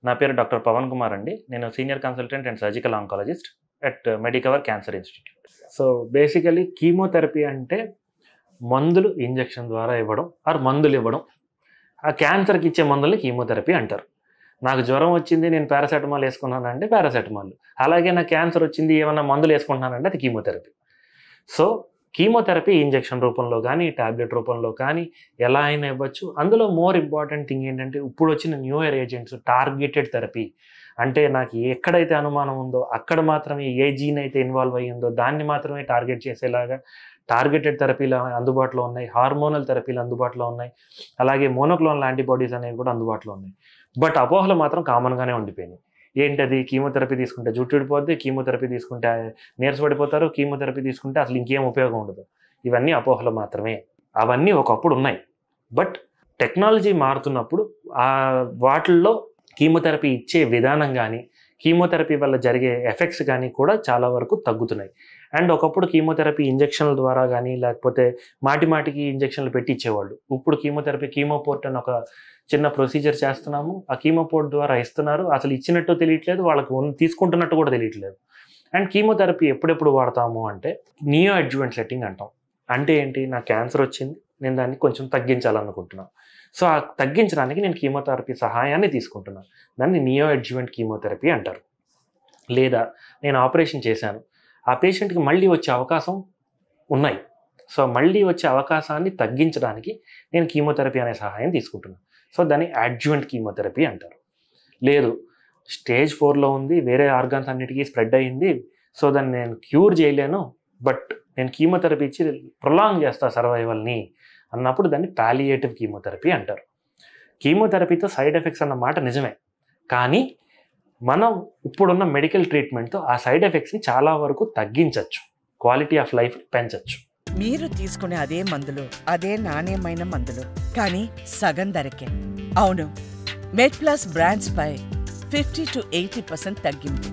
నా పేరు డాక్టర్ పవన్ కుమార్ అండి. నేను senior consultant and surgical oncologist at Medicover cancer institute. So basically chemotherapy అంటే మందులు ఇంజెక్షన్ ద్వారా ఇవ్వడం ఆర్ మందులు ఇవ్వడం. ఆ క్యాన్సర్కి ఇచ్చే మందుల్ని కీమోథెరపీ అంటారు. నాకు జ్వరం వచ్చింది, నేను పారాసెటమాల్ వేసుకున్నానంటే పారాసెటమాల్. అలాగే నాకు క్యాన్సర్ వచ్చింది, ఏమన్నా మందులు వేసుకుంటున్నానంటే అది కీమోథెరపీ. సో కీమోథెరపీ ఇంజెక్షన్ రూపంలో కానీ, టాబ్లెట్ రూపంలో కానీ ఎలా అయినా ఇవ్వచ్చు. అందులో మోర్ ఇంపార్టెంట్ థింగ్ ఏంటంటే, ఇప్పుడు వచ్చిన న్యూయర్ ఏజెంట్స్ టార్గెటెడ్ థెరపీ. అంటే నాకు ఎక్కడైతే అనుమానం ఉందో అక్కడ మాత్రమే, ఏ జీన్ అయితే ఇన్వాల్వ్ అయ్యిందో దాన్ని మాత్రమే టార్గెట్ చేసేలాగా టార్గెటెడ్ థెరపీలు అందుబాటులో ఉన్నాయి, హార్మోనల్ థెరపీలు అందుబాటులో ఉన్నాయి, అలాగే మోనోక్లోనల్ యాంటీబాడీస్ అనేవి కూడా అందుబాటులో ఉన్నాయి. బట్ అపోహలు మాత్రం కామన్గానే ఉండిపోయినాయి. ఏంటది, కీమోథెరపీ తీసుకుంటే జుట్టు విడిపోద్ది, కీమోథెరపీ తీసుకుంటే నీరసపడిపోతారు, కీమోథెరపీ తీసుకుంటే అసలు ఇంకేం ఉపయోగం ఉండదు. ఇవన్నీ అపోహలు మాత్రమే. అవన్నీ ఒకప్పుడు ఉన్నాయి. బట్ టెక్నాలజీ మారుతున్నప్పుడు వాటిల్లో కీమోథెరపీ ఇచ్చే విధానం కానీ, కీమోథెరపీ వల్ల జరిగే ఎఫెక్ట్స్ కానీ కూడా చాలా వరకు తగ్గుతున్నాయి. అండ్ ఒకప్పుడు కీమోథెరపీ ఇంజెక్షన్ల ద్వారా కానీ, లేకపోతే మాటికి ఇంజెక్షన్లు పెట్టి ఇచ్చేవాళ్ళు. ఇప్పుడు కీమోథెరపీ కీమోపోర్ట్ అని ఒక చిన్న ప్రొసీజర్ చేస్తున్నాము. ఆ కీమోపోర్ట్ ద్వారా ఇస్తున్నారు. అసలు ఇచ్చినట్టు తెలియట్లేదు, వాళ్ళకు తీసుకుంటున్నట్టు కూడా తెలియట్లేదు. అండ్ కీమోథెరపీ ఎప్పుడెప్పుడు వాడతాము అంటే నియో అడ్జువెంట్ సెట్టింగ్ అంటాం. అంటే ఏంటి, నాకు క్యాన్సర్ వచ్చింది, నేను దాన్ని కొంచెం తగ్గించాలనుకుంటున్నాను. సో ఆ తగ్గించడానికి నేను కీమోథెరపీ సహాయాన్ని తీసుకుంటున్నాను. దాన్ని నియో అడ్జువెంట్ కీమోథెరపీ అంటారు. లేదా నేను ఆపరేషన్ చేశాను, ఆ పేషెంట్కి మళ్ళీ వచ్చే అవకాశం ఉన్నాయి. సో మళ్ళీ వచ్చే అవకాశాన్ని తగ్గించడానికి నేను కీమోథెరపీ అనే సహాయం తీసుకుంటున్నాను. సో దాన్ని అడ్జువెంట్ కీమోథెరపీ అంటారు. లేదు, స్టేజ్ 4లో ఉంది, వేరే ఆర్గాన్స్ అన్నిటికీ స్ప్రెడ్ అయ్యింది, సో దాన్ని నేను క్యూర్ చేయలేను, బట్ నేను కీమోథెరపీ ఇచ్చి ప్రొలాంగ్ చేస్తా సర్వైవల్ని అన్నప్పుడు దాన్ని పాలియేటివ్ కీమోథెరపీ అంటారు. కీమోథెరపీతో సైడ్ ఎఫెక్ట్స్ అన్న మాట నిజమే, కానీ మనం ఇప్పుడున్న మెడికల్ ట్రీట్మెంట్తో ఆ సైడ్ ఎఫెక్ట్స్ని చాలా వరకు తగ్గించవచ్చు, క్వాలిటీ ఆఫ్ లైఫ్ పెంచవచ్చు. మీరు తీసుకునే అదే మందులు, అదే నాణ్యమైన మందులు, కానీ సగం ధరకే. అవును, మెడ్ ప్లస్ బ్రాండ్స్ పై 50 to 80% తగ్గింపు.